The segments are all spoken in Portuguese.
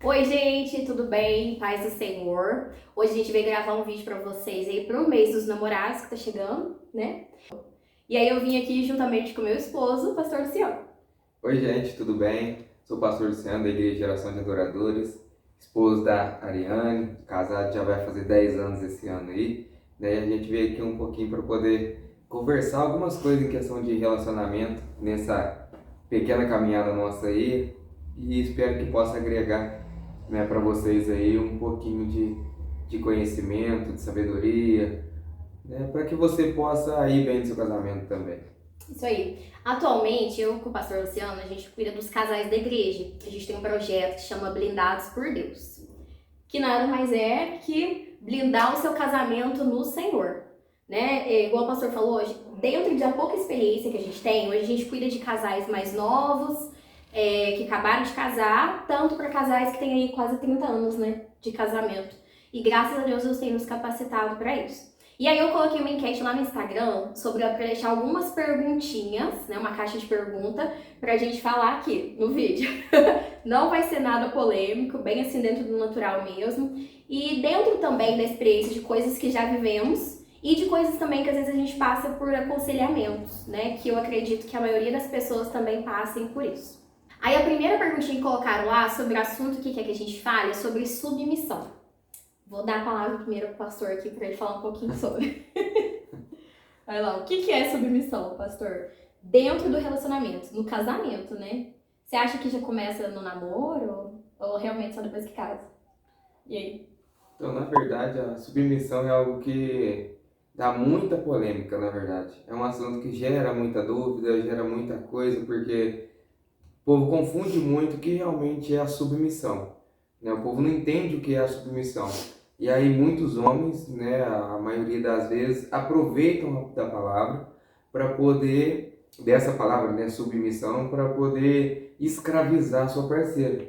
Oi, gente, tudo bem? Paz do Senhor. Hoje a gente veio gravar um vídeo pra vocês aí pro mês dos namorados que tá chegando, né? E aí eu vim aqui juntamente com meu esposo, o pastor Luciano. Oi, gente, tudo bem? Sou o pastor Luciano da Igreja Geração de Adoradores, esposo da Ariane, casado já vai fazer 10 anos esse ano aí. Daí a gente veio aqui um pouquinho para poder conversar algumas coisas em questão de relacionamento nessa pequena caminhada nossa aí e espero que possa agregar, né, para vocês aí um pouquinho de conhecimento, de sabedoria, né, para que você possa ir bem no seu casamento também. Isso aí. Atualmente, eu com o pastor Luciano, a gente cuida dos casais da igreja. A gente tem um projeto que chama Blindados por Deus, que nada mais é que blindar o seu casamento no Senhor, né? Igual o pastor falou hoje, dentro da pouca experiência que a gente tem, hoje a gente cuida de casais mais novos, que acabaram de casar, tanto para casais que têm aí quase 30 anos, né, de casamento. E graças a Deus Deus tem nos capacitado para isso. E aí eu coloquei uma enquete lá no Instagram para deixar algumas perguntinhas, né, uma caixa de pergunta pra gente falar aqui no vídeo. Não vai ser nada polêmico, bem assim dentro do natural mesmo. E dentro também da experiência de coisas que já vivemos e de coisas também que às vezes a gente passa por aconselhamentos, né? Que eu acredito que a maioria das pessoas também passem por isso. Aí a primeira perguntinha que colocaram lá sobre o assunto que quer que a gente fale é sobre submissão. Vou dar a palavra primeiro pro pastor aqui para ele falar um pouquinho sobre. Vai lá, o que é submissão, pastor? Dentro do relacionamento, no casamento, né? Você acha que já começa no namoro ou realmente só depois que casa? E aí? Então, na verdade, a submissão é algo que dá muita polêmica, na verdade. É um assunto que gera muita dúvida, gera muita coisa, porque o povo confunde muito o que realmente é a submissão, né? O povo não entende o que é a submissão. E aí muitos homens, né, a maioria das vezes, aproveitam da palavra para poder, dessa palavra, né, submissão, para poder escravizar sua parceira.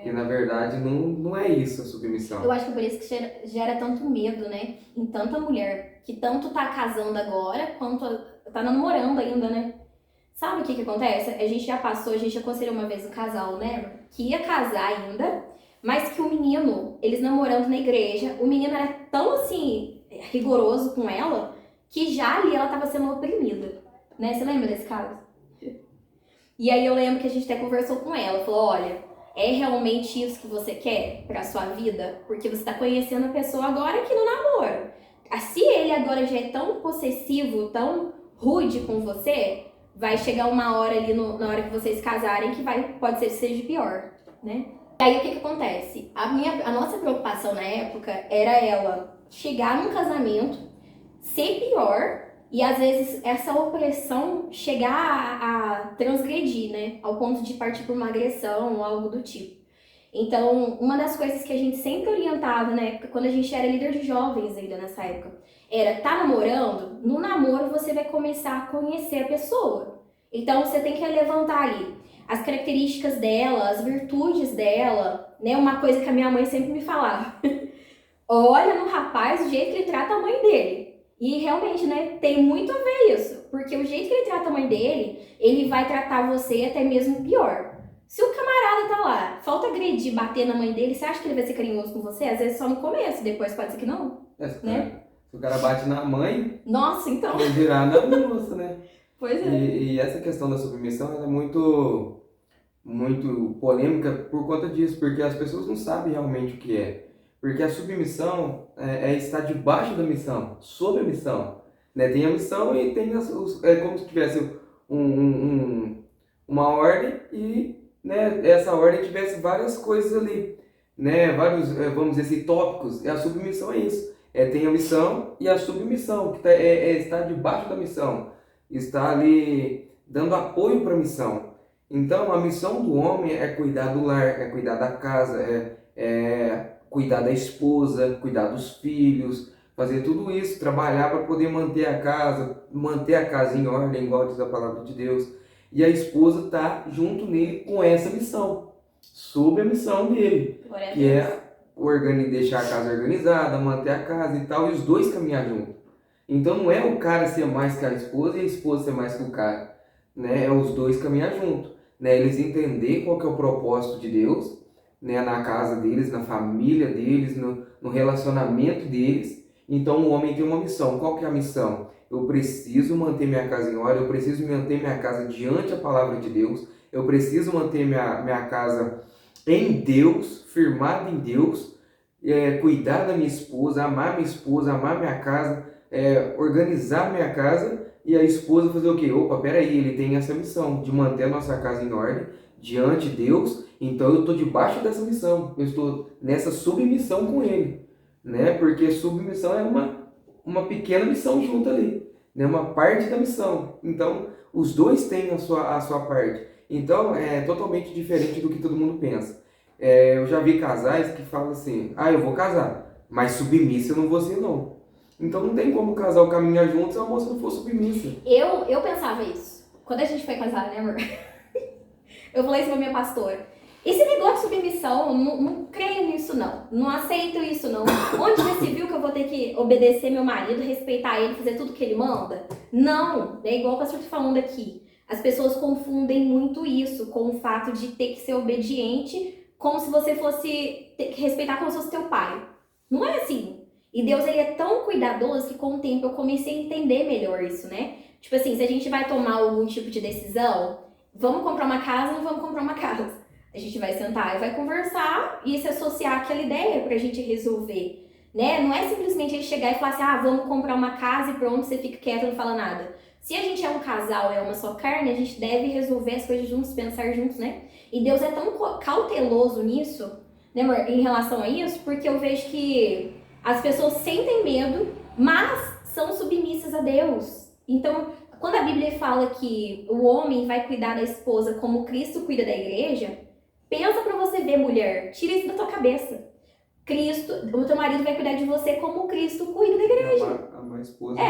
Que na verdade não é isso a submissão. Eu acho que é por isso que gera tanto medo, né? Em tanta mulher que tanto tá casando agora quanto tá namorando ainda, né? Sabe o que acontece? A gente já passou, a gente aconselhou uma vez um casal, né? Que ia casar ainda, mas que o menino, eles namorando na igreja, o menino era tão assim, rigoroso com ela, que já ali ela tava sendo oprimida, né? Você lembra desse caso? E aí eu lembro que a gente até conversou com ela, falou, olha, é realmente isso que você quer pra sua vida? Porque você tá conhecendo a pessoa agora aqui no namoro. Se ele agora já é tão possessivo, tão rude com você, vai chegar uma hora ali na hora que vocês casarem que pode ser que seja pior, né? E aí o que acontece? A nossa preocupação na época era ela chegar num casamento, ser pior e às vezes essa opressão chegar a transgredir, né? Ao ponto de partir por uma agressão ou algo do tipo. Então, uma das coisas que a gente sempre orientava, né, quando a gente era líder de jovens ainda nessa época, era tá namorando, no namoro você vai começar a conhecer a pessoa. Então, você tem que levantar ali as características dela, as virtudes dela, né? Uma coisa que a minha mãe sempre me falava. Olha no rapaz o jeito que ele trata a mãe dele. E realmente, né, tem muito a ver isso. Porque o jeito que ele trata a mãe dele, ele vai tratar você até mesmo pior. Se o camarada tá lá, falta agredir, bater na mãe dele, você acha que ele vai ser carinhoso com você? Às vezes só no começo, depois pode ser que não, né? Se o cara bate na mãe, Nossa, então. vai virar na moça, né? Pois é. E essa questão da submissão ela é muito polêmica por conta disso, porque as pessoas não sabem realmente o que é. Porque a submissão é estar debaixo da missão, sob a missão. Né? Tem a missão e tem é como se tivesse uma ordem e, né, essa ordem tivesse várias coisas ali. Né? Vários, vamos dizer assim, tópicos. E a submissão é isso. Tem a missão e a submissão, que é estar debaixo da missão. Está ali dando apoio para a missão. Então, a missão do homem é cuidar do lar, é cuidar da casa, é cuidar da esposa, cuidar dos filhos, fazer tudo isso, trabalhar para poder manter a casa em ordem, igual diz a palavra de Deus. E a esposa está junto nele com essa missão, sob a missão dele, que é deixar a casa organizada, manter a casa e tal, e os dois caminhar junto. Então não é o cara ser mais que a esposa e a esposa ser mais que o cara, né? É os dois caminhar junto, né? Eles entender qual que é o propósito de Deus, né, na casa deles, na família deles, no relacionamento deles. Então o homem tem uma missão. Qual que é a missão? Eu preciso manter minha casa em ordem, eu preciso manter minha casa diante da palavra de Deus, eu preciso manter minha casa em Deus, firmada em Deus, cuidar da minha esposa, amar minha casa, organizar minha casa, e a esposa fazer o quê? Opa, peraí, ele tem essa missão de manter a nossa casa em ordem diante de Deus, então eu estou debaixo dessa missão, eu estou nessa submissão com ele, né? Porque submissão é uma pequena missão junto ali, né? Uma parte da missão. Então, os dois têm a sua parte. Então, é totalmente diferente do que todo mundo pensa. Eu já vi casais que falam assim, eu vou casar, mas submissa eu não vou ser não. Então não tem como o casal caminhar junto se a moça não for submissa. Eu pensava isso. Quando a gente foi casar, né, amor? Eu falei isso pra minha pastora. Esse negócio de submissão, não creio nisso não. Não aceito isso não. Onde já se viu que eu vou ter que obedecer meu marido, respeitar ele, fazer tudo que ele manda? Não. É igual o pastor tá falando aqui. As pessoas confundem muito isso com o fato de ter que ser obediente, como se você fosse ter que respeitar como se fosse teu pai. Não é assim. E Deus, ele é tão cuidadoso que com o tempo eu comecei a entender melhor isso, né? Tipo assim, se a gente vai tomar algum tipo de decisão, vamos comprar uma casa ou não vamos comprar uma casa? A gente vai sentar e vai conversar e se associar àquela ideia pra gente resolver, né? Não é simplesmente ele chegar e falar assim, vamos comprar uma casa e pronto, você fica quieto e não fala nada. Se a gente é um casal, é uma só carne, a gente deve resolver as coisas juntos, pensar juntos, né? E Deus é tão cauteloso nisso, né, amor, em relação a isso, porque eu vejo que as pessoas sentem medo, mas são submissas a Deus. Então, quando a Bíblia fala que o homem vai cuidar da esposa como Cristo cuida da igreja, pensa pra você ver, mulher, tira isso da tua cabeça. O teu marido vai cuidar de você como Cristo cuida da igreja. Amar a esposa.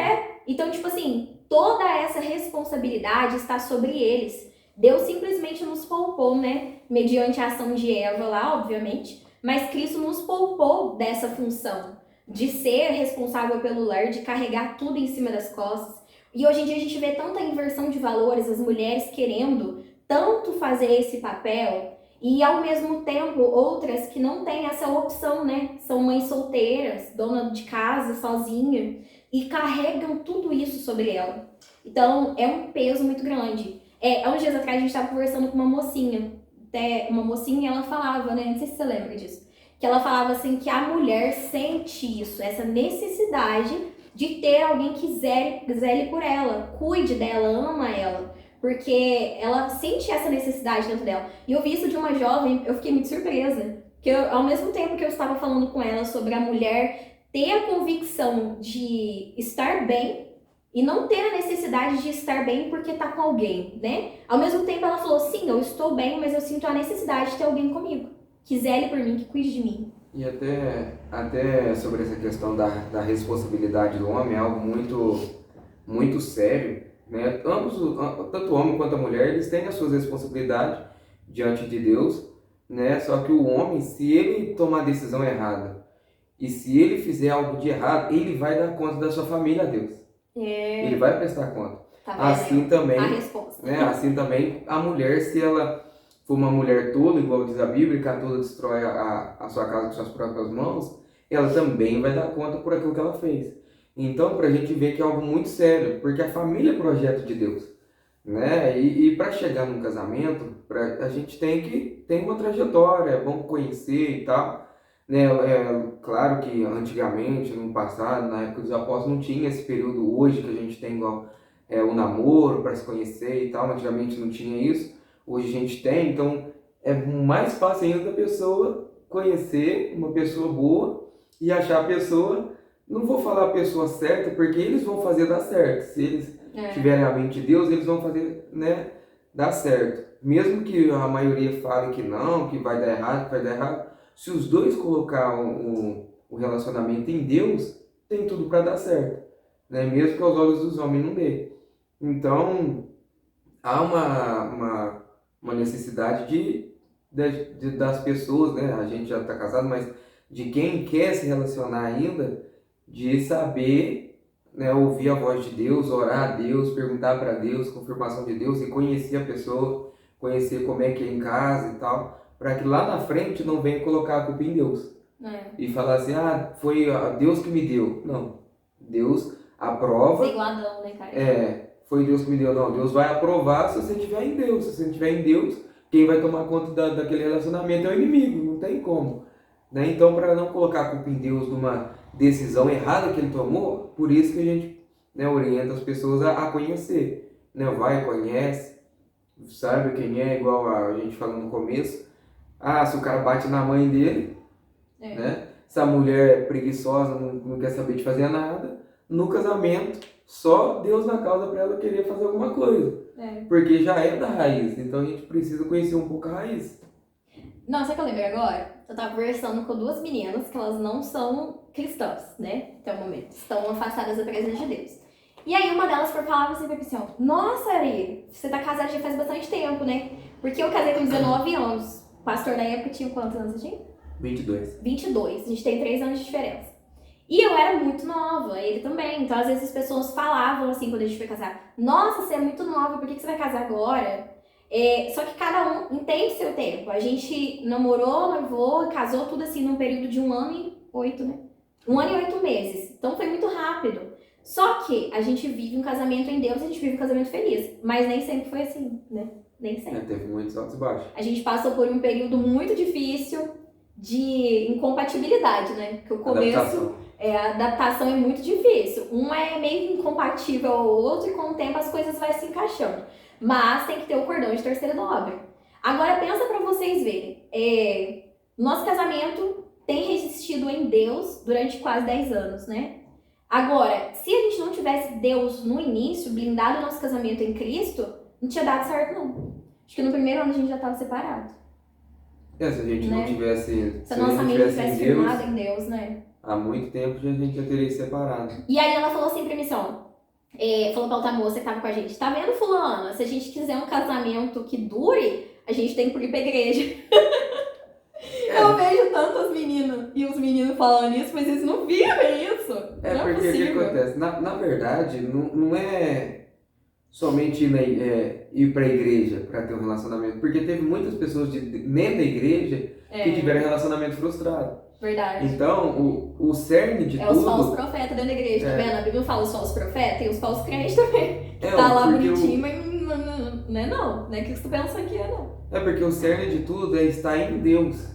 Então, tipo assim, toda essa responsabilidade está sobre eles. Deus simplesmente nos poupou, né? Mediante a ação de Eva lá, obviamente. Mas Cristo nos poupou dessa função de ser responsável pelo lar, de carregar tudo em cima das costas. E hoje em dia a gente vê tanta inversão de valores, as mulheres querendo tanto fazer esse papel e ao mesmo tempo outras que não têm essa opção, né? São mães solteiras, dona de casa, sozinha e carregam tudo isso sobre ela. Então é um peso muito grande. Há uns dias atrás a gente estava conversando com uma mocinha, ela falava, né? Não sei se você lembra disso. Que ela falava assim que a mulher sente isso, essa necessidade de ter alguém que zele por ela, cuide dela, ama ela, porque ela sente essa necessidade dentro dela. E eu vi isso de uma jovem, eu fiquei muito surpresa, que ao mesmo tempo que eu estava falando com ela sobre a mulher ter a convicção de estar bem e não ter a necessidade de estar bem porque tá com alguém, né? Ao mesmo tempo ela falou, sim, eu estou bem, mas eu sinto a necessidade de ter alguém comigo. Que zele por mim, que cuide de mim. E até sobre essa questão da responsabilidade do homem, é algo muito sério, né? Ambos, tanto o homem quanto a mulher, eles têm as suas responsabilidades diante de Deus, né? Só que o homem, se ele tomar a decisão errada e se ele fizer algo de errado, ele vai dar conta da sua família a Deus. Ele vai prestar conta. Tá assim também, a resposta. né? Assim também a mulher, se ela for uma mulher tola, igual diz a Bíblia, que a tola destrói a sua casa com suas próprias mãos, ela também vai dar conta por aquilo que ela fez. Então, para a gente ver que é algo muito sério, porque a família é projeto de Deus, né? E para chegar num casamento, a gente tem uma trajetória, é bom conhecer e tal, né? Claro que antigamente, no passado, na época dos apóstolos, não tinha esse período hoje que a gente tem igual o namoro para se conhecer e tal, antigamente não tinha isso. Hoje a gente tem, então é mais fácil ainda da pessoa conhecer uma pessoa boa e achar a pessoa, não vou falar a pessoa certa, porque eles vão fazer dar certo. Se eles tiverem a mente de Deus, eles vão fazer, né, dar certo. Mesmo que a maioria fale que não, que vai dar errado, se os dois colocar o relacionamento em Deus, tem tudo para dar certo, né? Mesmo que aos olhos dos homens não dê. Então, há uma necessidade das pessoas, né? A gente já está casado, mas de quem quer se relacionar ainda, de saber, né, ouvir a voz de Deus, orar a Deus, perguntar para Deus, confirmação de Deus e conhecer a pessoa, conhecer como é que é em casa e tal, para que lá na frente não venha colocar a culpa em Deus. É. E falar assim, foi Deus que me deu. Não. Deus aprova. Ser igual Adão, né, cara? Foi Deus que me deu. Não, Deus vai aprovar se você estiver em Deus. Se você não estiver em Deus, quem vai tomar conta daquele relacionamento é o inimigo. Não tem como. Né? Então, para não colocar a culpa em Deus numa decisão errada que ele tomou, por isso que a gente, né, orienta as pessoas a conhecer. Né? Vai, conhece, sabe quem é, igual a gente falou no começo. Se o cara bate na mãe dele, né? Se a mulher é preguiçosa, não quer saber de fazer nada, no casamento, só Deus na causa para ela querer fazer alguma coisa. Porque já é da raiz, então a gente precisa conhecer um pouco a raiz. Não, sabe o que eu lembrei agora? Eu tava conversando com duas meninas que elas não são cristãs, né? Até o momento. Estão afastadas da presença de Deus. E aí uma delas falava assim pra mim assim, nossa, Ari, você tá casada já faz bastante tempo, né? Porque eu casei com 19 anos. O pastor na época tinha quantos anos você tinha? 22. 22. A gente tem 3 anos de diferença. E eu era muito nova, ele também. Então, às vezes, as pessoas falavam assim, quando a gente foi casar, nossa, você é muito nova, por que você vai casar agora? Só que cada um entende seu tempo. A gente namorou, noivou, casou tudo assim num período de 1 ano e 8, né? 1 ano e 8 meses. Então, foi muito rápido. Só que a gente vive um casamento em Deus, a gente vive um casamento feliz. Mas nem sempre foi assim, né? Nem sempre. Teve muitos altos e baixos. A gente passou por um período muito difícil de incompatibilidade, né? Porque o começo, a adaptação é muito difícil. Um é meio incompatível ao outro e com o tempo as coisas vão se encaixando. Mas tem que ter o cordão de terceira dobra. Agora pensa pra vocês verem. Nosso casamento tem resistido em Deus durante quase 10 anos, né? Agora, se a gente não tivesse Deus no início, blindado o nosso casamento em Cristo, não tinha dado certo, não. Acho que no primeiro ano a gente já estava separado. Se a gente não tivesse... Se a nossa mente tivesse firmada em Deus, né? Há muito tempo a gente já teria separado. E aí ela falou assim pra mim, falou pra outra moça que tava com a gente, tá vendo, fulana? Se a gente quiser um casamento que dure, a gente tem que ir pra igreja. Eu vejo tantas meninas e os meninos falando isso, mas eles não vivem isso. Não é porque o que acontece? Na verdade, não é somente ir para a igreja para ter um relacionamento, porque teve muitas pessoas nem da igreja que tiveram relacionamento frustrado. Verdade. Então, o cerne de tudo... os falsos profetas dentro da igreja, tá vendo? A Bíblia fala os falsos profetas e os falsos crentes também. Tá lá bonitinho, mas não é não. Não é o que você pensa que é, não. Porque o cerne de tudo é estar em Deus.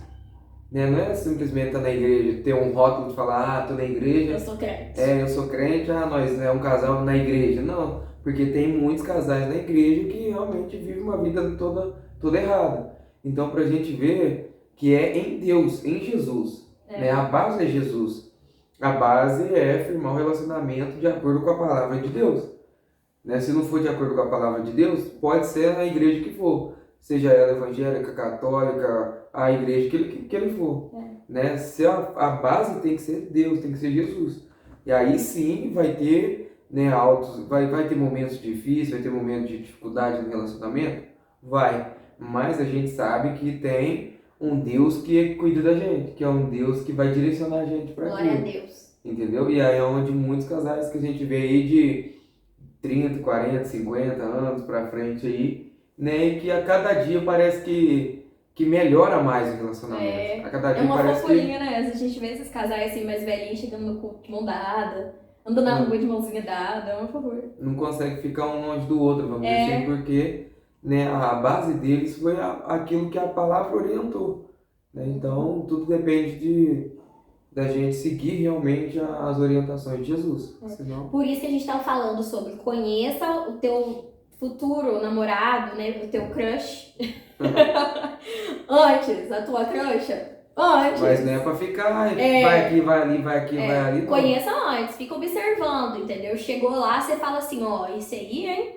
Né? Não é simplesmente estar na igreja, ter um rótulo de falar, tô na igreja. Eu sou crente. Eu sou crente, nós é um casal na igreja. Não, porque tem muitos casais na igreja que realmente vivem uma vida toda errada. Então, pra gente ver que é em Deus, em Jesus. Né? A base é Jesus. A base é firmar o relacionamento de acordo com a palavra de Deus. Né? Se não for de acordo com a palavra de Deus, pode ser na igreja que for. Seja ela evangélica, católica, a igreja que ele for. Né? Se a base tem que ser Deus, tem que ser Jesus. E aí sim vai ter, né, vai ter momentos difíceis, vai ter momentos de dificuldade no relacionamento? Vai. Mas a gente sabe que tem um Deus que cuida da gente, que é um Deus que vai direcionar a gente para aquilo. Glória a Deus. Entendeu? E aí é onde muitos casais que a gente vê aí de 30, 40, 50 anos para frente aí, né, e que a cada dia parece que melhora mais o relacionamento. A cada dia uma parece fofurinha, né? A gente vê esses casais assim mais velhinhos chegando no culto de mão dada, andando na rua de mãozinha dada, é uma favor. Não consegue ficar um longe do outro, vamos dizer assim, porque, né, a base deles foi aquilo que a palavra orientou. Né? Então, tudo depende da gente seguir realmente as orientações de Jesus. Senão... Por isso que a gente estava falando sobre conheça o teu futuro namorado, né, o teu crush. Antes, a tua crush. Antes. Mas não é pra ficar, vai aqui, vai ali, vai aqui, vai ali. Não. Conheça antes, fica observando, entendeu? Chegou lá, você fala assim, isso aí, hein?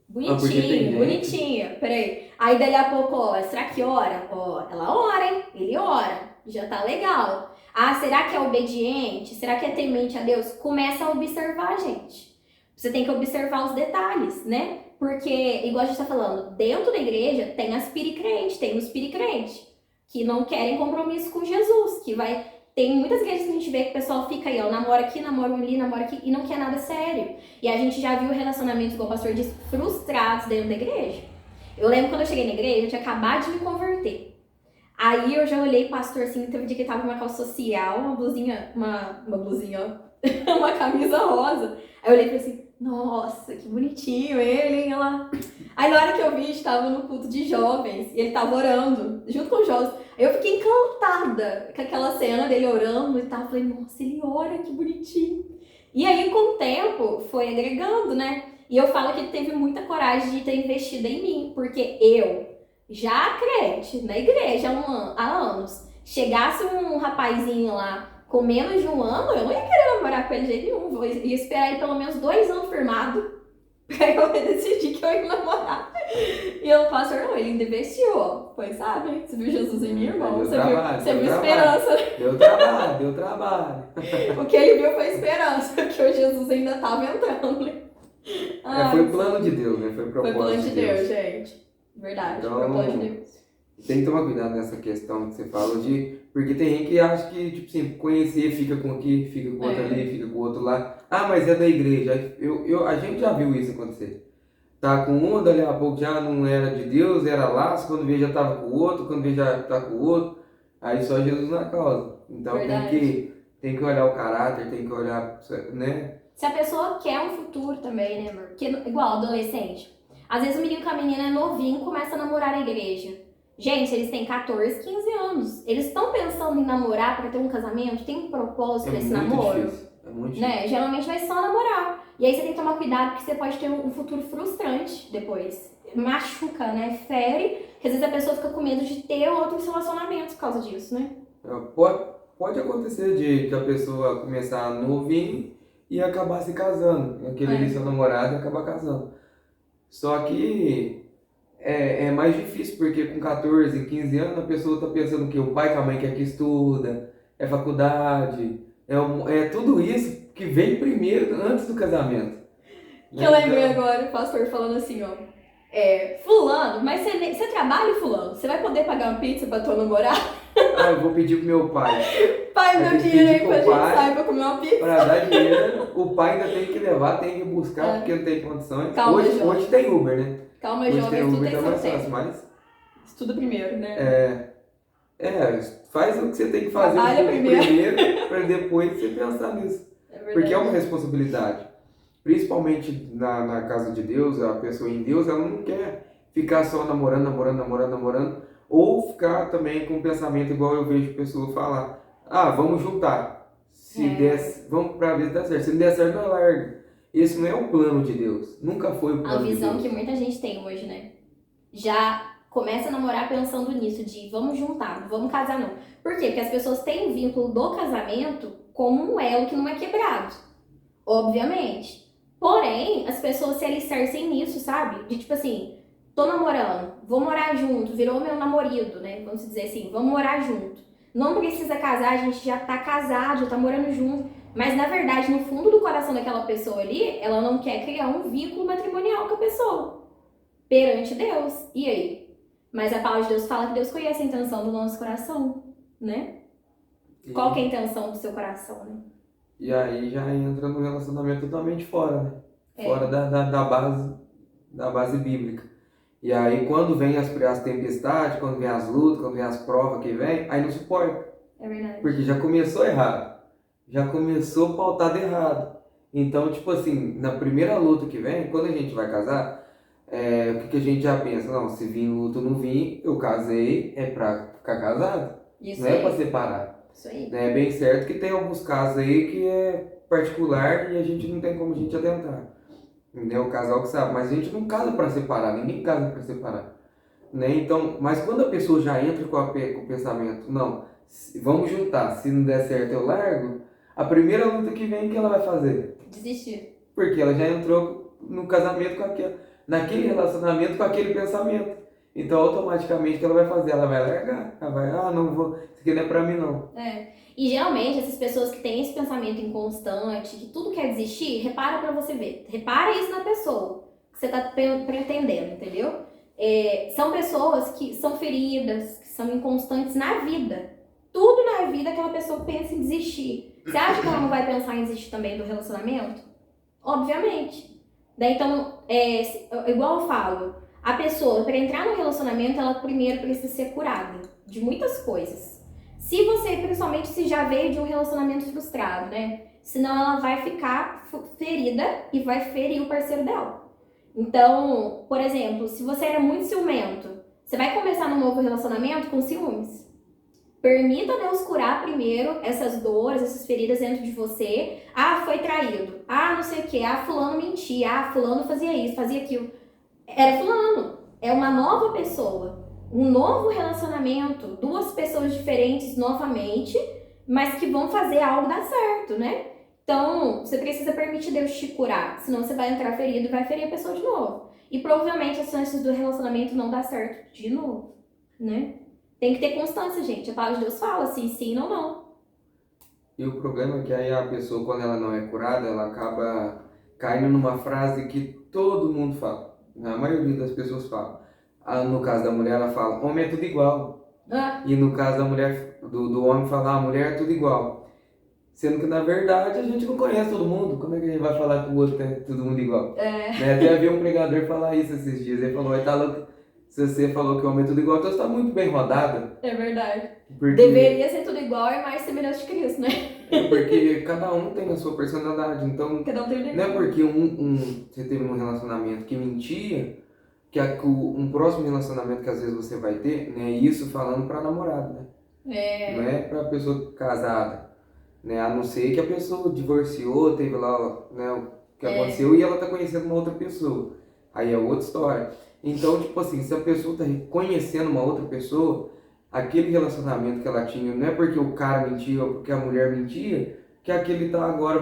Bonitinho, bonitinha. Peraí. Aí dali a pouco, será que ora? Ela ora, hein? Ele ora. Já tá legal. Será que é obediente? Será que é temente a Deus? Começa a observar, gente. Você tem que observar os detalhes, né? Porque, igual a gente tá falando, dentro da igreja tem as piricrentes, tem os piricrentes, que não querem compromisso com Jesus, Tem muitas igrejas que a gente vê que o pessoal fica aí, namora aqui, namora ali, namora aqui, e não quer nada sério. E a gente já viu relacionamentos, igual o pastor disse, frustrados dentro da igreja. Eu lembro quando eu cheguei na igreja, eu tinha acabado de me converter. Aí eu já olhei pastor assim, teve um dia que ele tava com uma calça social, uma blusinha, uma blusinha, ó, uma camisa rosa. Aí eu olhei e falei assim, nossa, que bonitinho ele, hein? Ela... Aí na hora que eu vi, estava no culto de jovens, e ele tava orando, junto com os jovens. Aí eu fiquei encantada com aquela cena dele orando e tal. Falei, nossa, ele ora, que bonitinho. E aí, com o tempo, foi agregando, né? E eu falo que ele teve muita coragem de ter investido em mim, porque eu, já crente, na igreja há anos, chegasse um rapazinho lá com menos de um ano, eu não ia querer namorar com ele de jeito nenhum. Eu ia esperar ele pelo menos 2 anos firmado pra eu decidir que eu ia namorar. E o pastor, não, ele ainda investiu, ó. Foi, sabe? Você viu Jesus em mim, irmão? Deu Você trabalho, viu deu trabalho. esperança. Deu trabalho. O que ele viu foi esperança, que o Jesus ainda tava entrando. Ai, Foi plano de Deus, né? Foi propósito foi plano de Deus, gente. Verdade, Então, foi plano de Deus. Tem que tomar cuidado nessa questão que você fala de... Porque tem gente que acha que, tipo assim, conhecer, fica com aqui, fica com outro ali, fica com o outro lá. Ah, mas é da igreja. A gente já viu isso acontecer. Tá com um, dali a pouco já não era de Deus, era laço, quando vê já tava com o outro, quando vê já tá com o outro. Aí só Jesus na causa. Então tem que olhar o caráter, tem que olhar, né? Se a pessoa quer um futuro também, né, amor? Porque, igual adolescente, às vezes o menino com a menina é novinho, começa a namorar na igreja. Gente, eles têm 14, 15 anos. Eles estão pensando em namorar para ter um casamento? Tem um propósito nesse namoro? Difícil. É muito né? difícil. Geralmente vai só namorar. E aí você tem que tomar cuidado porque você pode ter um futuro frustrante depois. Machuca, né? Fere. Porque às vezes a pessoa fica com medo de ter outros relacionamentos por causa disso, né? Pode acontecer de a pessoa começar novinho e acabar se casando. Aquele seu namorado e acabar casando. Só que é mais difícil, porque com 14, 15 anos a pessoa está pensando que o pai com a mãe quer que estuda, é faculdade, é tudo isso que vem primeiro, antes do casamento. Que eu lembrei agora o pastor falando assim, ó. Fulano, mas você trabalha, fulano? Você vai poder pagar uma pizza pra tua namorada? Ah, eu vou pedir pro meu pai. Pai, meu dinheiro aí pra gente sair pra comer uma pizza. Pra dar dinheiro, o pai ainda tem que levar, tem que buscar, porque não tem condições. Calma, hoje tem Uber, né? Calma, hoje jovem, tem tudo Uber, tem tá seu mais tempo. fácil, mas... Estuda primeiro, né? Faz o que você tem que fazer Trabalha primeiro pra depois você pensar nisso. Porque é uma responsabilidade. Principalmente na casa de Deus, a pessoa em Deus, ela não quer ficar só namorando, ou ficar também com um pensamento igual eu vejo pessoas falar, vamos juntar, vamos pra ver se dá certo, se não der certo, não larga. Esse não é o plano de Deus, nunca foi o plano de Deus. A visão que muita gente tem hoje, né? Já começa a namorar pensando nisso, de vamos juntar, não vamos casar não. Por quê? Porque as pessoas têm o vínculo do casamento como um elo que não é quebrado, obviamente. Porém, as pessoas se alicercem nisso, sabe? De tipo assim, tô namorando, vou morar junto, virou meu namorado, né? Vamos dizer assim, vamos morar junto. Não precisa casar, a gente já tá casado, já tá morando junto. Mas na verdade, no fundo do coração daquela pessoa ali, ela não quer criar um vínculo matrimonial com a pessoa. Perante Deus. E aí? Mas a palavra de Deus fala que Deus conhece a intenção do nosso coração, né? Qual que é a intenção do seu coração, né? E aí já entra no relacionamento totalmente fora, né? Fora da base bíblica. E aí quando vem as tempestades, quando vem as lutas, quando vem as provas que vem, aí não suporta. É verdade. Porque já começou errado. Já começou pautado errado. Então, tipo assim, na primeira luta que vem, quando a gente vai casar, o que a gente já pensa? Não, se vir luta ou não vir, eu casei, é pra ficar casado. Isso não aí. É pra separar. Isso aí. É bem certo que tem alguns casos aí que é particular e a gente não tem como a gente adentrar. Né? O casal que sabe, mas a gente não casa pra separar, ninguém casa pra separar. Né? Então, mas quando a pessoa já entra com o pensamento, não, vamos juntar, se não der certo eu largo, a primeira luta que vem, o que ela vai fazer? Desistir. Porque ela já entrou no casamento naquele relacionamento com aquele pensamento. Então, automaticamente, o que ela vai fazer? Ela vai largar. Ela vai, não vou, isso aqui não é pra mim, não. E geralmente, essas pessoas que têm esse pensamento inconstante, que tudo quer desistir, repara pra você ver. Repara isso na pessoa que você tá pretendendo, entendeu? São pessoas que são feridas, que são inconstantes na vida. Tudo na vida aquela pessoa pensa em desistir. Você acha que ela não vai pensar em desistir também do relacionamento? Obviamente. Daí, então, igual eu falo, A pessoa, para entrar no relacionamento, ela primeiro precisa ser curada de muitas coisas. Se você, principalmente se já veio de um relacionamento frustrado, né? Senão ela vai ficar ferida e vai ferir o parceiro dela. Então, por exemplo, se você era muito ciumento, você vai começar num novo relacionamento com ciúmes. Permita Deus curar primeiro essas dores, essas feridas dentro de você. Ah, foi traído. Ah, não sei o que. Ah, fulano mentia. Ah, fulano fazia isso, fazia aquilo. Era fulano. É uma nova pessoa. Um novo relacionamento. Duas pessoas diferentes novamente, mas que vão fazer algo dar certo, né? Então, você precisa permitir Deus te curar. Senão você vai entrar ferido e vai ferir a pessoa de novo. E provavelmente as chances do relacionamento não dar certo de novo, né? Tem que ter constância, gente. A palavra de Deus fala se sim ou não. E o problema é que aí a pessoa, quando ela não é curada, ela acaba caindo numa frase que todo mundo fala. A maioria das pessoas fala. No caso da mulher, ela fala, homem é tudo igual. E no caso da mulher, do homem, fala, mulher é tudo igual. Sendo que, na verdade, a gente não conhece todo mundo. Como é que a gente vai falar que o outro é todo mundo igual? Né? Até havia um pregador falar isso esses dias. Ele falou, tá louco, se você falou que o homem é tudo igual, então você tá muito bem rodado. É verdade. Porque... Deveria ser tudo igual e mais semelhante de Cristo, né? Porque cada um tem a sua personalidade. Então, Cada um tem um não é porque você teve um relacionamento que mentia, que um próximo relacionamento que às vezes você vai ter, né? Isso falando pra namorado, né? Não é pra pessoa casada. Né? A não ser que a pessoa divorciou, teve lá, né, o que aconteceu e ela tá conhecendo uma outra pessoa. Aí é outra história. Então, tipo assim, se a pessoa tá conhecendo uma outra pessoa, aquele relacionamento que ela tinha, não é porque o cara mentia ou porque a mulher mentia, que aquele tá agora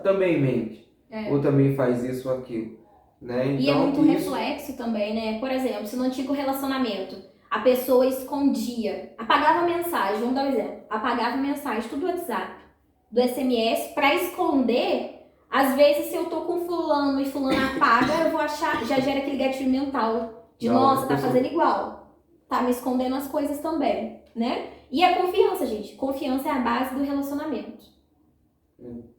também mente. Ou também faz isso ou aquilo. Né? Então, e é muito reflexo também, né? Por exemplo, se no antigo relacionamento a pessoa escondia, apagava mensagem, vamos dar um exemplo, apagava mensagem, tudo do WhatsApp, do SMS, pra esconder, às vezes se eu tô com fulano e fulano apaga, eu vou achar, já gera aquele gatilho mental de, nossa, tá fazendo igual, tá me escondendo as coisas também, né? E a confiança, gente, confiança é a base do relacionamento.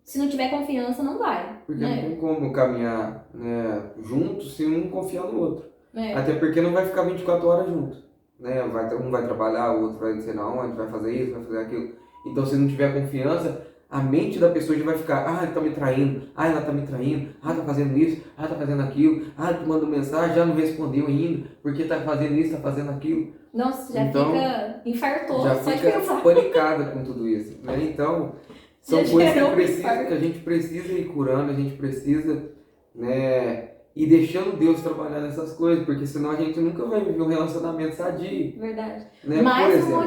Se não tiver confiança, não vai. Porque né? não tem como caminhar, né, juntos se um confiar no outro. É. Até porque não vai ficar 24 horas junto. Né? Um vai trabalhar, o outro vai não sei na onde, vai fazer isso, vai fazer aquilo. Então, se não tiver confiança, a mente da pessoa já vai ficar, ele tá me traindo, ela tá me traindo, tá fazendo isso, tá fazendo aquilo, tu mandou mensagem, já não respondeu ainda, porque tá fazendo isso, tá fazendo aquilo. Nossa, já fica infartou, já só fica de pensar. panicada com tudo isso. Né? Então, são coisas que a gente precisa ir curando, a gente precisa, né, ir deixando Deus trabalhar nessas coisas, porque senão a gente nunca vai viver um relacionamento sadio. Verdade. Né? Mais um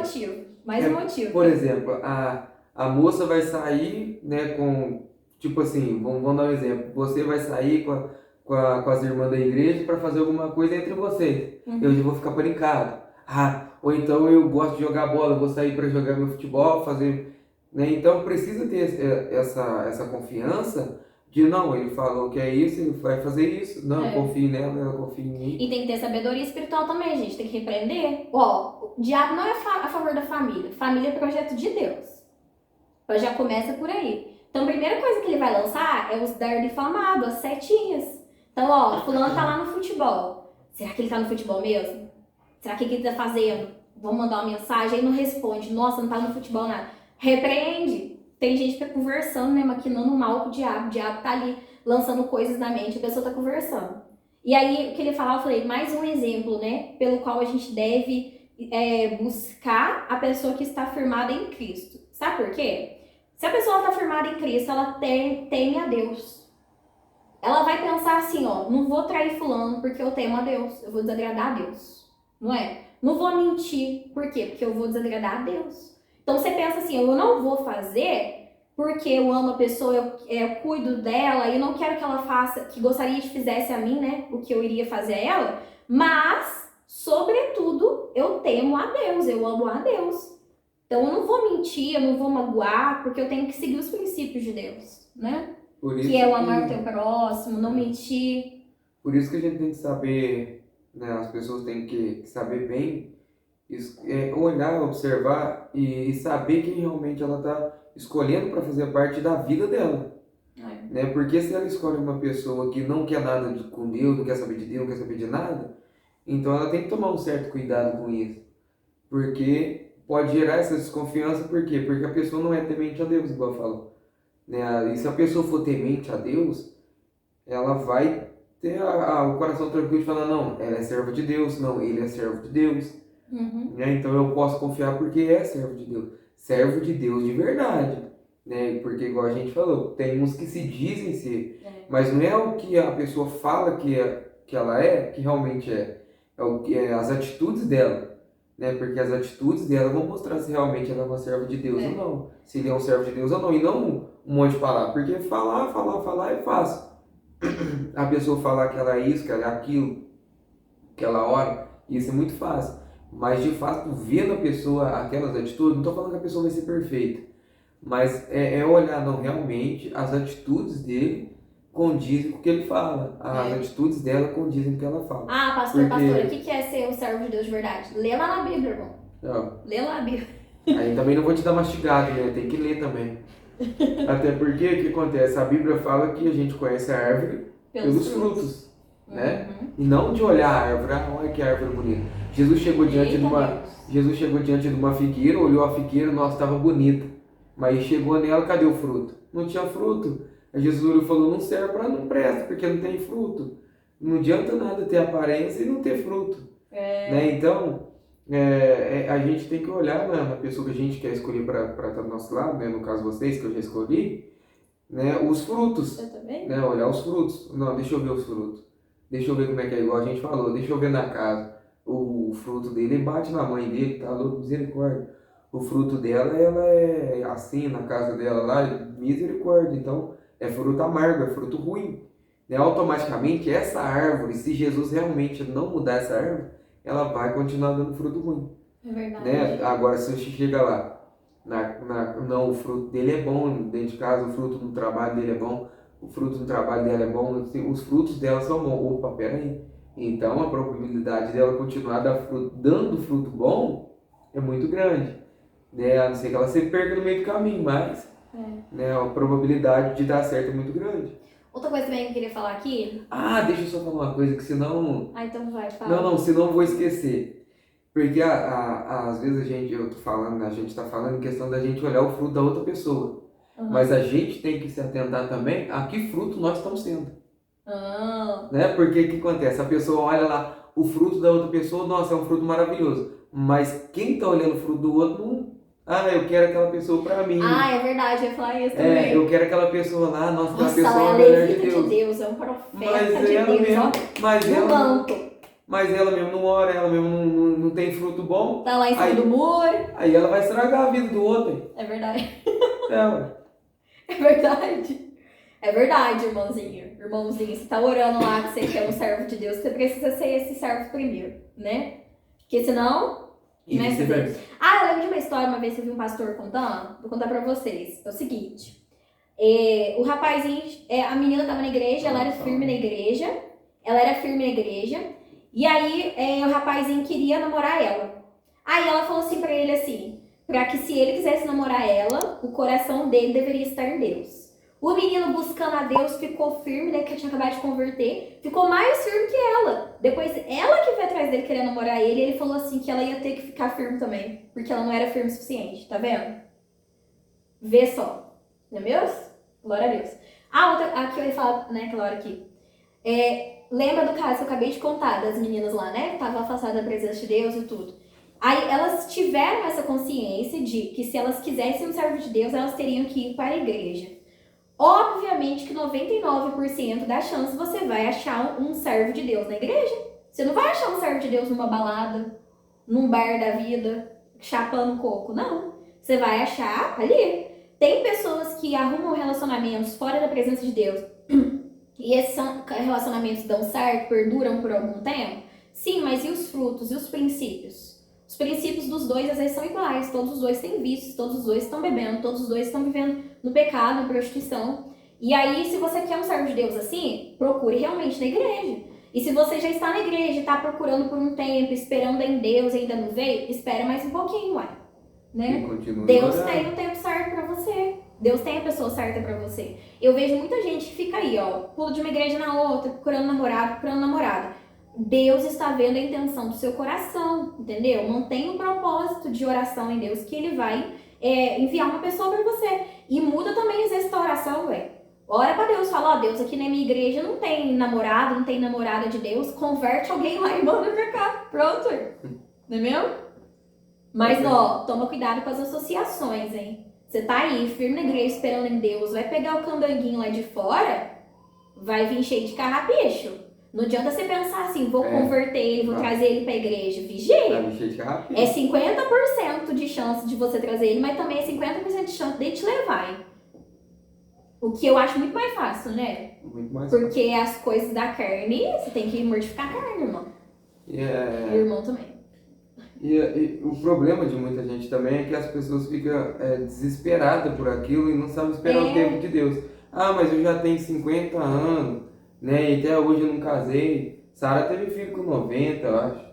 motivo. Por exemplo, a moça vai sair, né, com, tipo assim, vamos dar um exemplo, você vai sair com as irmãs da igreja para fazer alguma coisa entre vocês. Eu já vou ficar panicado. Ou então eu gosto de jogar bola, vou sair para jogar meu futebol, fazer... Né? Então precisa ter essa confiança de não, ele falou que é isso, ele vai fazer isso. Não, eu confio nela, ela confia em mim. E tem que ter sabedoria espiritual também, gente. Tem que repreender. O diabo não é a favor da família. Família é projeto de Deus. Então já começa por aí. Então a primeira coisa que ele vai lançar é os dardos inflamados, as setinhas. Então, fulano tá lá no futebol. Será que ele tá no futebol mesmo? Será que ele tá fazendo? Vamos mandar uma mensagem, aí não responde. Nossa, não tá no futebol nada. Repreende. Tem gente que tá conversando, né, maquinando mal com o diabo tá ali lançando coisas na mente, a pessoa tá conversando. E aí, o que ele falava, eu falei, mais um exemplo, né, pelo qual a gente deve buscar a pessoa que está firmada em Cristo. Sabe por quê? Se a pessoa está firmada em Cristo, ela teme a Deus. Ela vai pensar assim, não vou trair fulano porque eu temo a Deus, eu vou desagradar a Deus, não é? Não vou mentir, por quê? Porque eu vou desagradar a Deus. Então você pensa assim, eu não vou fazer porque eu amo a pessoa, eu cuido dela e eu não quero que ela faça, que gostaria que fizesse a mim, né, o que eu iria fazer a ela, mas, sobretudo, eu temo a Deus, eu amo a Deus. Então eu não vou mentir, eu não vou magoar, porque eu tenho que seguir os princípios de Deus, né? Que é o amar o teu próximo, não mentir. Por isso que a gente tem que saber, né, as pessoas têm que saber bem, olhar, observar e saber quem realmente ela está escolhendo para fazer parte da vida dela. Né? Porque se ela escolhe uma pessoa que não quer nada com Deus, não quer saber de Deus, não quer saber de nada, Então ela tem que tomar um certo cuidado com isso. Porque pode gerar essa desconfiança, por quê? Porque a pessoa não é temente a Deus, igual eu falo. Né? E se a pessoa for temente a Deus, ela vai ter o coração tranquilo de falar, não, ela é serva de Deus, não, ele é servo de Deus. Uhum. Né? Então eu posso confiar porque é servo de Deus de verdade. Né? Porque igual a gente falou, tem uns que se dizem ser, mas não é o que a pessoa fala que ela é, que realmente é. É o que é as atitudes dela. Né? Porque as atitudes dela vão mostrar se realmente ela é uma serva de Deus ou não. Se ele é um servo de Deus ou não. E não um monte de palavra. Porque falar é fácil. A pessoa falar que ela é isso, que ela é aquilo, que ela ora, isso é muito fácil. Mas de fato, vendo a pessoa aquelas atitudes, não estou falando que a pessoa vai ser perfeita, mas é olhar, não, realmente as atitudes dele condizem com o que ele fala, as atitudes dela condizem com o que ela fala. Ah, pastora, o que é ser um servo de Deus de verdade? Lê lá na Bíblia, irmão. Lê lá a Bíblia. Aí também não vou te dar mastigado, né? Tem que ler também. Até porque, o que acontece? A Bíblia fala que a gente conhece a árvore pelos frutos. Né? E não de olhar a árvore, olha que árvore bonita. Jesus chegou diante de uma figueira, olhou a figueira, nossa, estava bonita. Mas chegou nela, cadê o fruto? Não tinha fruto. Aí Jesus olhou e falou, não serve para não presta, porque não tem fruto. Não adianta nada ter aparência e não ter fruto. Né? Então, a gente tem que olhar na pessoa que a gente quer escolher para estar do nosso lado, né? No caso vocês, que eu já escolhi, né? Os frutos. Eu também? Né? Olhar os frutos. Não, deixa eu ver os frutos. Deixa eu ver como é que é, igual a gente falou. Deixa eu ver na casa o fruto dele. Ele bate na mãe dele, tá louco, misericórdia. O fruto dela, ela é assim, na casa dela lá, misericórdia. Então, é fruto amargo, é fruto ruim. Né? Automaticamente, essa árvore, se Jesus realmente não mudar essa árvore, ela vai continuar dando fruto ruim. É verdade. Né? Agora, se você chega lá, não, o fruto dele é bom dentro de casa, o fruto do trabalho dele é bom, o fruto do trabalho dela é bom, os frutos dela são bons. Opa, peraí. Então a probabilidade dela continuar dando fruto bom é muito grande. Né? A não ser que ela se perca no meio do caminho, mas né, a probabilidade de dar certo é muito grande. Outra coisa também que eu queria falar aqui. Deixa eu só falar uma coisa que senão. Então vai, fala. Não, senão eu vou esquecer. Porque às vezes a gente tá falando em questão da gente olhar o fruto da outra pessoa. Mas a gente tem que se atentar também a que fruto nós estamos sendo. Né? Porque o que acontece? A pessoa olha lá o fruto da outra pessoa, nossa, é um fruto maravilhoso. Mas quem está olhando o fruto do outro, não... eu quero aquela pessoa para mim. É verdade, eu ia falar isso também. Eu quero aquela pessoa lá, nossa, aquela pessoa é a mulher de Deus, é um profeta de Deus, Mas ela mesmo não ora, ela mesmo não tem fruto bom. Tá lá em cima do muro. Aí ela vai estragar a vida do outro. É verdade. Ué. É verdade. É verdade, irmãozinho. Irmãozinho, você tá orando lá que você quer um servo de Deus, você precisa ser esse servo primeiro, né? Porque senão... Eu lembro de uma história, uma vez que eu vi um pastor contando, vou contar pra vocês. É o seguinte, o rapazinho, a menina tava na igreja, ela era firme na igreja, e aí o rapazinho queria namorar ela. Aí ela falou assim pra ele assim, pra que se ele quisesse namorar ela, o coração dele deveria estar em Deus. O menino buscando a Deus ficou firme, né, que tinha acabado de converter, ficou mais firme que ela. Depois ela que foi atrás dele querendo namorar ele, e ele falou assim que ela ia ter que ficar firme também, porque ela não era firme o suficiente, tá vendo? Vê só, não é mesmo? Glória a Deus. A outra, aqui eu ia falar, né, aquela hora aqui. Lembra do caso que eu acabei de contar, das meninas lá, né, que estavam afastadas da presença de Deus e tudo. Aí elas tiveram essa consciência de que se elas quisessem um servo de Deus, elas teriam que ir para a igreja. Obviamente que 99% das chances você vai achar um servo de Deus na igreja. Você não vai achar um servo de Deus numa balada, num bar da vida, chapando coco, não. Você vai achar ali. Tem pessoas que arrumam relacionamentos fora da presença de Deus e esses relacionamentos dão certo, perduram por algum tempo. Sim, mas e os frutos, e os princípios? Os princípios dos dois às vezes são iguais, todos os dois têm vícios, todos os dois estão bebendo, todos os dois estão vivendo no pecado, na prostituição. E aí, se você quer um servo de Deus assim, procure realmente na igreja. E se você já está na igreja e está procurando por um tempo, esperando em Deus e ainda não veio, espera mais um pouquinho, ué. Né? Deus tem o tempo certo pra você. Deus tem a pessoa certa pra você. Eu vejo muita gente que fica aí, ó, pula de uma igreja na outra, procurando namorado, procurando namorada. Deus está vendo a intenção do seu coração, entendeu? Mantenha um propósito de oração em Deus que ele vai enviar uma pessoa para você. E muda também às vezes essa oração, velho. Ora pra Deus, fala, ó, Deus, aqui na minha igreja não tem namorado, não tem namorada de Deus, converte alguém lá e manda pra cá. Pronto, não é mesmo? Mas, ó, toma cuidado com as associações, hein? Você tá aí, firme na igreja, esperando em Deus, vai pegar o candanguinho lá de fora, vai vir cheio de carrapicho. Não adianta você pensar assim, vou converter ele, vou trazer ele pra igreja. Vigia. Vai vir cheio de carrapicho. É 50% de chance de você trazer ele, mas também é 50% de chance dele te levar, hein? O que eu acho muito mais fácil, né? Muito mais Porque as coisas da carne, você tem que mortificar a carne, irmão. E o irmão também. E o problema de muita gente também é que as pessoas ficam desesperadas por aquilo e não sabem esperar o tempo de Deus. Ah, mas eu já tenho 50 anos, né? E até hoje eu não casei. Sara teve filho com 90, eu acho.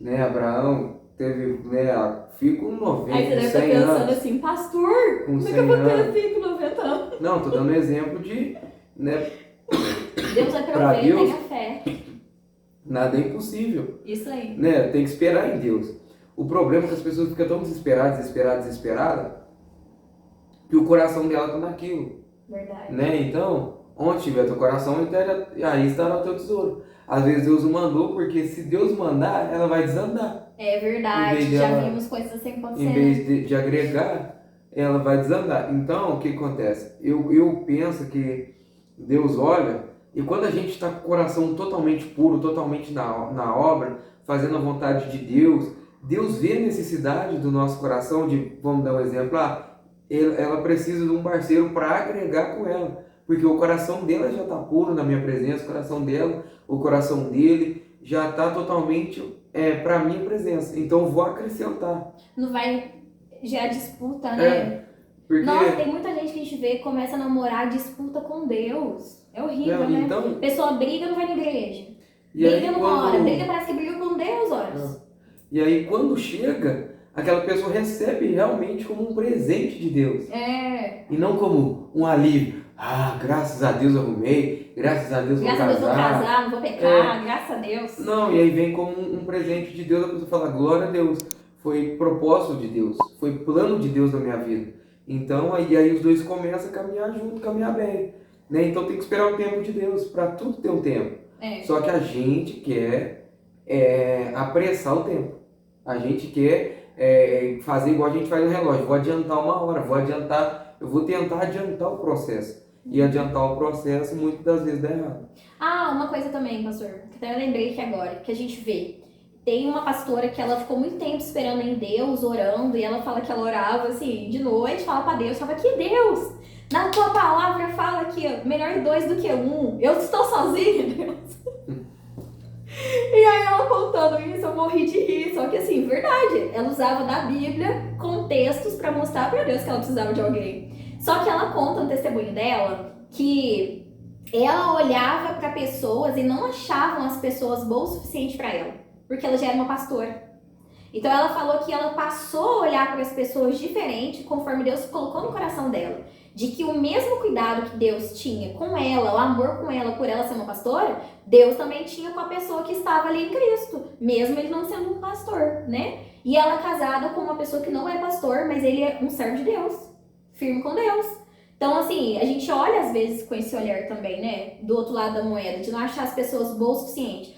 Né? Abraão teve filho com 90, aí você deve estar pensando assim, pastor, como é que eu vou ter filho com 90 anos? Não, tô dando um exemplo de... Né, Deus vai prover, tenha fé. Nada é impossível. Isso aí. Né? Tem que esperar em Deus. O problema é que as pessoas ficam tão desesperadas, que o coração dela tá naquilo. Verdade. Né? Então, onde tiver teu coração, aí estará o teu tesouro. Às vezes Deus não mandou, porque se Deus mandar, ela vai desandar. É verdade, já vimos coisas assim acontecendo. Em vez de agregar, ela vai desandar. Então, o que acontece? Eu penso que Deus olha, e quando a gente está com o coração totalmente puro, totalmente na obra, fazendo a vontade de Deus, Deus vê a necessidade do nosso coração de, vamos dar um exemplo, ela precisa de um parceiro para agregar com ela, porque o coração dela já está puro na minha presença, o coração dela, o coração dele já está totalmente para a minha presença, então eu vou acrescentar. Não vai gerar disputa, né? Porque... Nossa, tem muita gente que a gente vê começa a namorar, disputa com Deus. É horrível, né? Então... Pessoa briga, não vai na igreja. E briga aí, numa hora, briga parece que briga com Deus, olha. E aí quando chega, aquela pessoa recebe realmente como um presente de Deus. E não como um alívio. Ah, graças a Deus eu arrumei, graças a Deus eu vou casar. Graças a Deus eu vou casar, não vou pecar, graças a Deus. Não, e aí vem como um presente de Deus, a pessoa fala, glória a Deus. Foi propósito de Deus, foi plano de Deus na minha vida. Então, aí os dois começam a caminhar junto, caminhar bem. Né? Então tem que esperar o tempo de Deus, para tudo ter um tempo. Só que a gente quer apressar o tempo. A gente quer fazer igual a gente faz no relógio. Vou adiantar uma hora, eu vou tentar adiantar o processo. E adiantar o processo muitas das vezes dá errado. Uma coisa também, pastor, que até eu lembrei aqui agora, que a gente vê. Tem uma pastora que ela ficou muito tempo esperando em Deus, orando, e ela fala que ela orava assim, de noite, fala pra Deus, fala que Deus, na tua palavra fala que melhor 2 do que 1, eu estou sozinha, Deus. E aí ela contando isso, eu morri de rir, só que assim, verdade, ela usava da Bíblia contextos pra mostrar pra Deus que ela precisava de alguém. Só que ela conta no testemunho dela que ela olhava pra pessoas e não achavam as pessoas boas o suficiente pra ela, porque ela já era uma pastora. Então ela falou que ela passou a olhar para as pessoas diferente conforme Deus colocou no coração dela. De que o mesmo cuidado que Deus tinha com ela, o amor com ela, por ela ser uma pastora, Deus também tinha com a pessoa que estava ali em Cristo, mesmo ele não sendo um pastor, né? E ela é casada com uma pessoa que não é pastor, mas ele é um servo de Deus, firme com Deus. Então, assim, a gente olha às vezes com esse olhar também, né? Do outro lado da moeda, de não achar as pessoas boas o suficiente.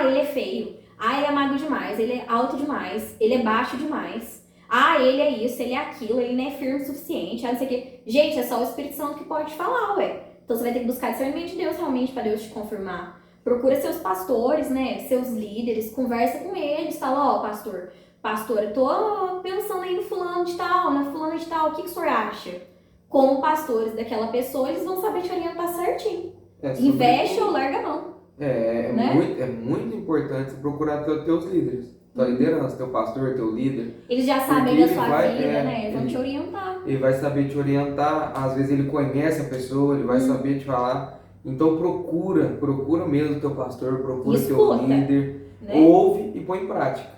Ele é feio. Ele é magro demais. Ele é alto demais. Ele é baixo demais. Ele é isso, ele é aquilo. Ele não é firme o suficiente. Não sei o quê. Gente, é só o Espírito Santo que pode falar, ué. Então você vai ter que buscar discernimento de Deus realmente para Deus te confirmar. Procura seus pastores, né? Seus líderes. Conversa com eles. Fala, pastor, eu tô pensando aí no fulano de tal, na fulana de tal. O que o senhor acha? Como pastores daquela pessoa, eles vão saber te orientar certinho. Investe ou larga a mão. É muito importante procurar teus líderes, tua liderança, teu pastor, teu líder. Eles já sabem da sua vida, né? Eles vão te orientar. Ele vai saber te orientar, às vezes ele conhece a pessoa, ele vai saber te falar. Então procura mesmo teu pastor, procura teu líder, né? Ouve e põe em prática.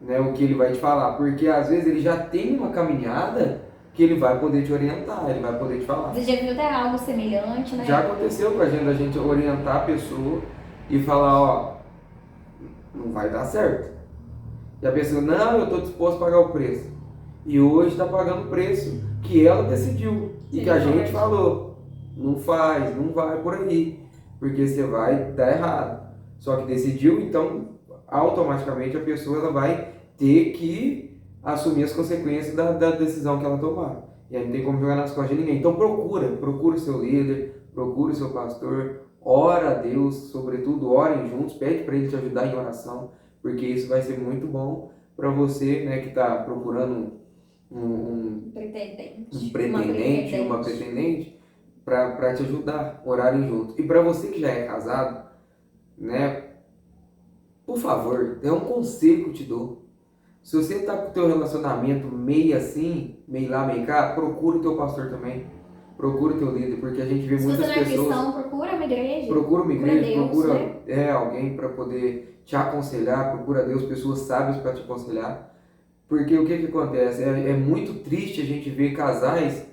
Né, o que ele vai te falar, porque às vezes ele já tem uma caminhada que ele vai poder te orientar, ele vai poder te falar. Você já viu até algo semelhante, né? Já aconteceu com a gente orientar a pessoa e falar, não vai dar certo. E a pessoa, não, eu estou disposto a pagar o preço. E hoje está pagando o preço que ela decidiu e que a gente falou. Não faz, não vai por aí, porque você vai dar errado. Só que decidiu, então automaticamente a pessoa ela vai ter que assumir as consequências da decisão que ela tomar. E aí não tem como jogar nas costas de ninguém. Então procura o seu líder, procure o seu pastor, ora a Deus, sobretudo orem juntos, pede para ele te ajudar em oração, porque isso vai ser muito bom para você, né, que está procurando um pretendente, uma pretendente, para te ajudar, orarem juntos. E para você que já é casado, né, por favor, é um conselho que eu te dou. Se você está com o teu relacionamento meio assim, meio lá, meio cá, procura o teu pastor também. Procura o teu líder, porque a gente vê muitas pessoas... Se você não é cristão, procura uma igreja. Procura uma igreja, Deus, procura né? alguém para poder te aconselhar, procura Deus, pessoas sábias para te aconselhar. Porque o que acontece? É muito triste a gente ver casais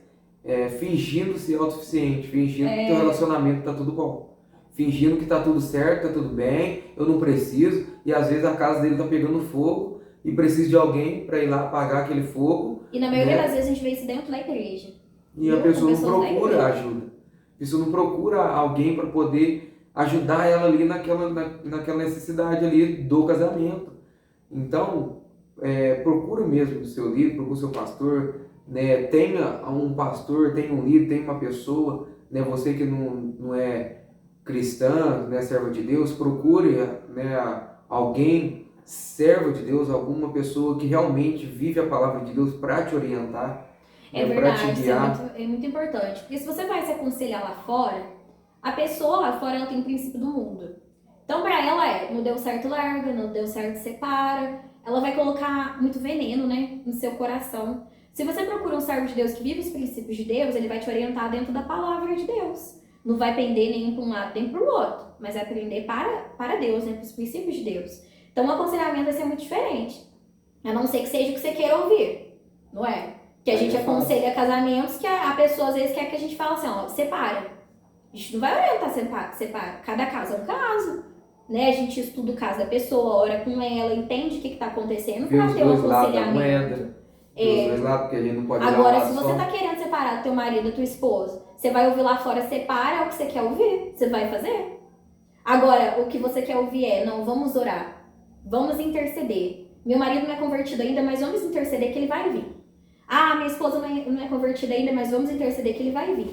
fingindo ser autossuficiente, fingindo que o teu relacionamento está tudo bom. Fingindo que está tudo certo, está tudo bem, eu não preciso, e às vezes a casa dele está pegando fogo e precisa de alguém para ir lá apagar aquele fogo. E na maioria das vezes a gente vê isso dentro da igreja. E a pessoa não procura ajuda. A pessoa não procura alguém para poder ajudar ela ali naquela necessidade ali do casamento. Então, procura mesmo o seu líder, procura o seu pastor, né? Tenha um pastor, tenha um líder, tenha uma pessoa, né? Você que não é cristã, né, serva de Deus, procure, né, alguém, servo de Deus, alguma pessoa que realmente vive a palavra de Deus para te orientar, É verdade, para te guiar. É muito importante, porque se você vai se aconselhar lá fora, a pessoa lá fora ela tem o princípio do mundo. Então para ela não deu certo, larga, não deu certo, separa. Ela vai colocar muito veneno, né, no seu coração. Se você procura um servo de Deus que vive os princípios de Deus, ele vai te orientar dentro da palavra de Deus. Não vai pender nem para um lado nem para o outro, mas vai aprender para Deus, né, para os princípios de Deus. Então o aconselhamento vai ser muito diferente. A não ser que seja o que você queira ouvir, não é? Que a gente aconselha casamentos que a pessoa às vezes quer que a gente fale assim, ó, separa. A gente não vai orientar separa. Cada caso é um caso. Né? A gente estuda o caso da pessoa, ora com ela, entende o que está acontecendo para ter um aconselhamento. Dos dois lados, porque a gente não pode Agora, se você tá querendo separar do teu marido, da tua esposa, você vai ouvir lá fora, separa, é o que você quer ouvir, você vai fazer. Agora, o que você quer ouvir não, vamos orar, vamos interceder. Meu marido não é convertido ainda, mas vamos interceder que ele vai vir. Ah, minha esposa não é convertida ainda, mas vamos interceder que ele vai vir.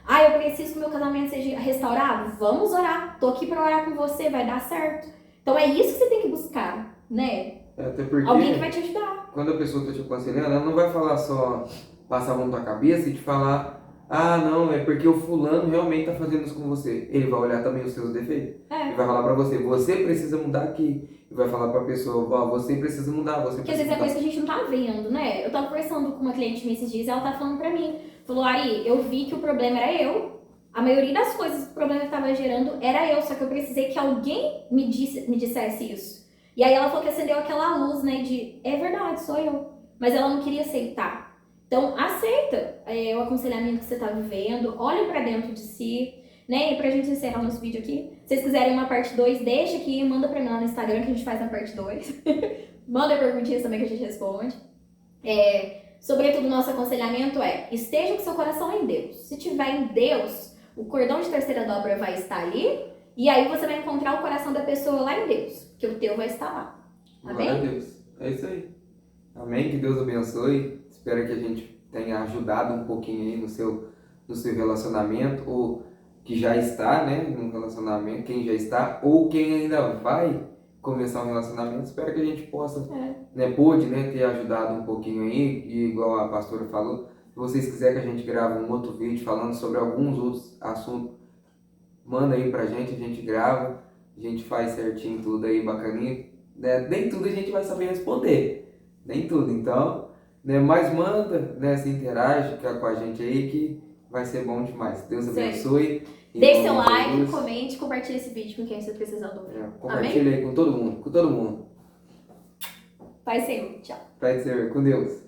Ah, eu preciso que o meu casamento seja restaurado? Vamos orar, tô aqui pra orar com você, vai dar certo. Então é isso que você tem que buscar, né? Até porque alguém que vai te ajudar. Quando a pessoa está te aconselhando, ela não vai falar só, passar a mão na tua cabeça e te falar, ah, não, é porque o fulano realmente está fazendo isso com você. Ele vai olhar também os seus defeitos. Ele vai falar para você precisa mudar aqui. E vai falar para a pessoa, você precisa mudar, você porque precisa às vezes é coisa que a gente não tá vendo, né? Eu tava conversando com uma cliente minha esses dias e ela tá falando pra mim, falou, Ari, eu vi que o problema era eu. A maioria das coisas, o problema que estava gerando era eu, só que eu precisei que alguém me dissesse isso. E aí ela falou que acendeu aquela luz, né, de, é verdade, sou eu. Mas ela não queria aceitar. Então, aceita o aconselhamento que você está vivendo, olha para dentro de si, né, e pra gente encerrar o nosso vídeo aqui, se vocês quiserem uma parte 2, deixa aqui, manda pra mim lá no Instagram que a gente faz na parte 2. Manda perguntinhas também que a gente responde. Sobretudo, nosso aconselhamento esteja com seu coração em Deus. Se tiver em Deus, o cordão de terceira dobra vai estar ali, e aí você vai encontrar o coração da pessoa lá em Deus, porque o teu vai estar lá. Amém? Glória a Deus. É isso aí. Amém? Que Deus abençoe. Espero que a gente tenha ajudado um pouquinho aí no seu relacionamento, ou que já está, né, no relacionamento, quem já está, ou quem ainda vai começar um relacionamento. Espero que a gente possa, pôde, ter ajudado um pouquinho aí, e igual a pastora falou, se vocês quiserem que a gente grave um outro vídeo falando sobre alguns outros assuntos, manda aí pra gente, a gente grava, a gente faz certinho tudo aí, bacaninha. Nem tudo a gente vai saber responder, nem tudo, então, mas manda, se interage com a gente aí que vai ser bom demais. Deus abençoe. Deixe seu like, comente, compartilhe esse vídeo com quem você precisando ouvir. Compartilhe aí com todo mundo, Pai Senhor, tchau. Pai Senhor, com Deus.